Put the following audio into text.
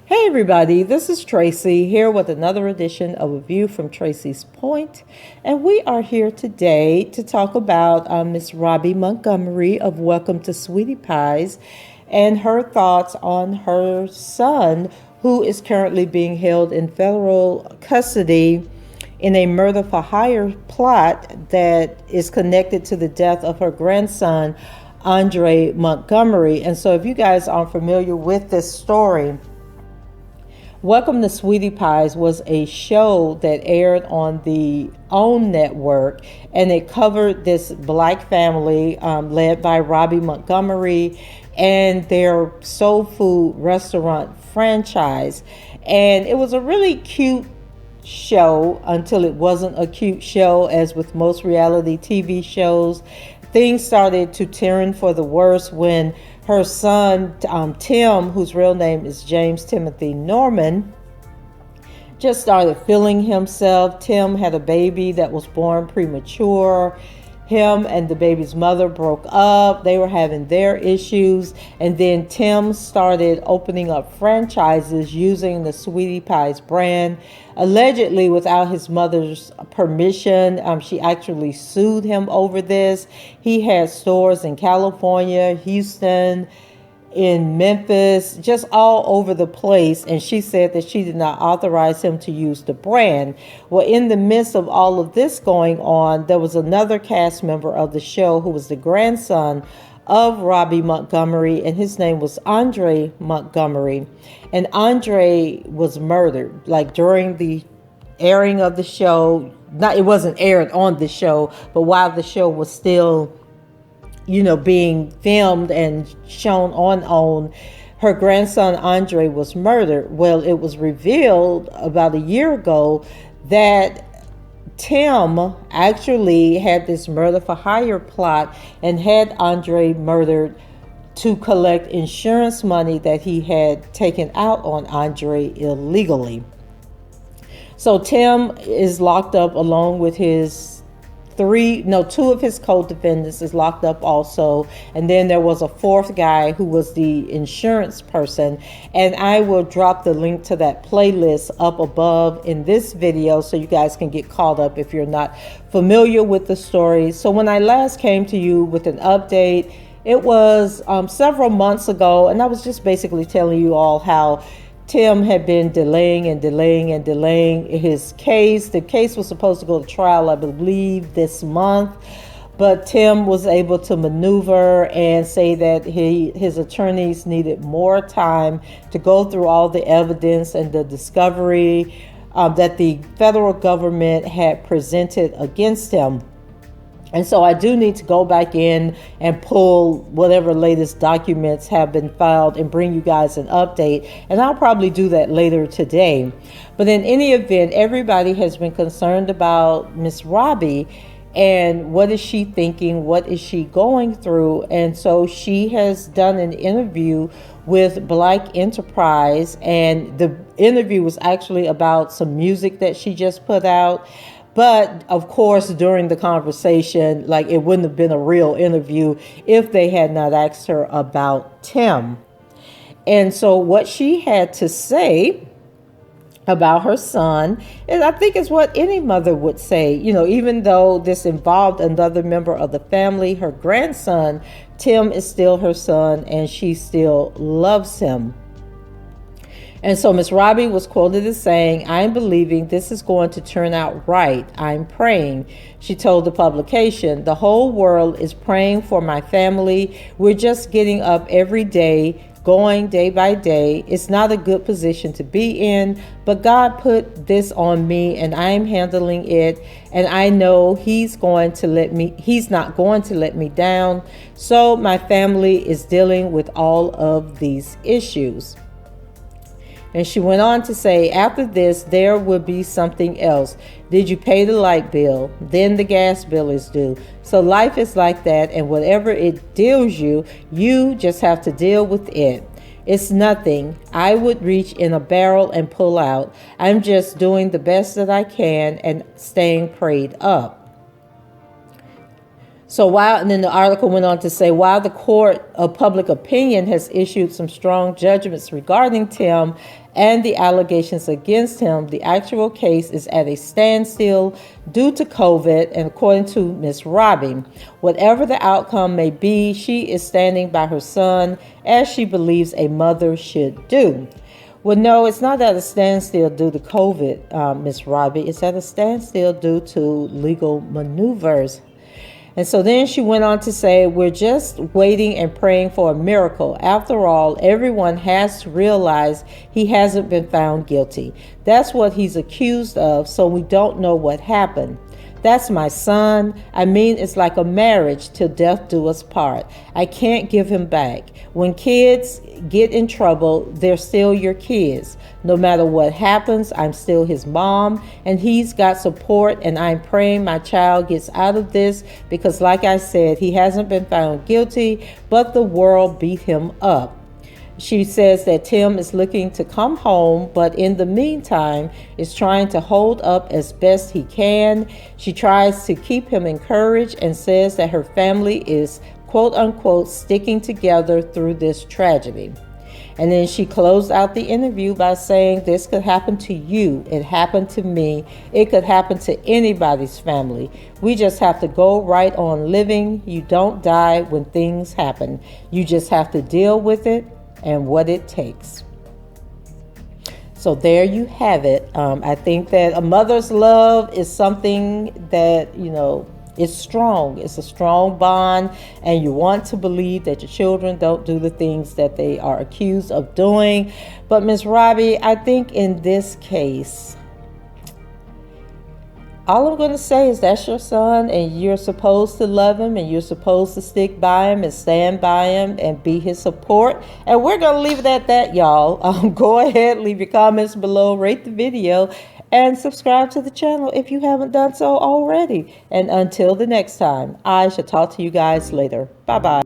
Hey everybody, this is Tracy here with another edition of A View from Tracy's Point, and we are here today to talk about Miss Robbie Montgomery of Welcome to Sweetie Pies and her thoughts on her son, who is currently being held in federal custody in a murder for hire plot that is connected to the death of her grandson, Andre Montgomery. And so if you guys aren't familiar with this story, Welcome to Sweetie Pies was a show that aired on the OWN network, and it covered this black family led by Robbie Montgomery and their soul food restaurant franchise. And it was a really cute show until it wasn't a cute show, as with most reality TV shows. Things started to turn for the worse when her son, Tim, whose real name is James Timothy Norman, just started feeling himself. Tim had a baby that was born premature. Him and the baby's mother broke up. They were having their issues. And then Tim started opening up franchises using the Sweetie Pies brand, allegedly without his mother's permission. She actually sued him over this. He had stores in California, Houston, in Memphis, just all over the place, and she said that she did not authorize him to use the brand. Well, in the midst of all of this going on, there was another cast member of the show who was the grandson of Robbie Montgomery, and his name was Andre Montgomery. And Andre was murdered, like during the airing of the show. It wasn't aired on the show, but while the show was still being filmed and shown on OWN, her grandson Andre was murdered. Well, it was revealed about a year ago that Tim actually had this murder for hire plot and had Andre murdered to collect insurance money that he had taken out on Andre illegally. So Tim is locked up along with his two of his co-defendants is locked up also. And then there was a fourth guy who was the insurance person. And I will drop the link to that playlist up above in this video so you guys can get caught up if you're not familiar with the story. So when I last came to you with an update, it was several months ago. And I was just basically telling you all how Tim had been delaying his case. The case was supposed to go to trial, I believe, this month. But Tim was able to maneuver and say that his attorneys needed more time to go through all the evidence and the discovery that the federal government had presented against him. And so I do need to go back in and pull whatever latest documents have been filed and bring you guys an update. And I'll probably do that later today. But in any event, everybody has been concerned about Miss Robbie and what is she thinking? What is she going through? And so she has done an interview with Black Enterprise. And the interview was actually about some music that she just put out. But of course, during the conversation, it wouldn't have been a real interview if they had not asked her about Tim. And so what she had to say about her son, and I think it's what any mother would say, even though this involved another member of the family, her grandson, Tim is still her son and she still loves him. And so Miss Robbie was quoted as saying, "I'm believing this is going to turn out right. I'm praying." She told the publication, "The whole world is praying for my family. We're just getting up every day going day by day. It's not a good position to be in, but God put this on me and I'm handling it. And I know He's not going to let me down. So my family is dealing with all of these issues. And she went on to say, after this, there will be something else. Did you pay the light bill? Then the gas bill is due. So life is like that, and whatever it deals you, you just have to deal with it. It's nothing I would reach in a barrel and pull out. I'm just doing the best that I can and staying prayed up. And then the article went on to say, while the court of public opinion has issued some strong judgments regarding Tim and the allegations against him, the actual case is at a standstill due to COVID, and according to Miss Robbie, whatever the outcome may be, she is standing by her son as she believes a mother should do. Well, no, it's not at a standstill due to COVID, Miss Robbie. It's at a standstill due to legal maneuvers. And so then she went on to say, we're just waiting and praying for a miracle. After all, everyone has to realize he hasn't been found guilty. That's what he's accused of, so we don't know what happened. That's my son. I mean, it's like a marriage till death do us part. I can't give him back. When kids get in trouble, they're still your kids. No matter what happens, I'm still his mom, and he's got support, and I'm praying my child gets out of this because, like I said, he hasn't been found guilty, but the world beat him up. She says that Tim is looking to come home, but in the meantime is trying to hold up as best he can. She tries to keep him encouraged and says that her family is quote unquote sticking together through this tragedy. And then she closed out the interview by saying, this could happen to you. It happened to me. It could happen to anybody's family. We just have to go right on living. You don't die when things happen. You just have to deal with it and what it takes. So there you have it. I think that a mother's love is something that, is strong. It's a strong bond, and you want to believe that your children don't do the things that they are accused of doing. But Miss Robbie, I think in this case, all I'm going to say is that's your son, and you're supposed to love him, and you're supposed to stick by him and stand by him and be his support. And we're going to leave it at that, y'all. Go ahead, leave your comments below, rate the video, and subscribe to the channel if you haven't done so already. And until the next time, I shall talk to you guys later. Bye-bye.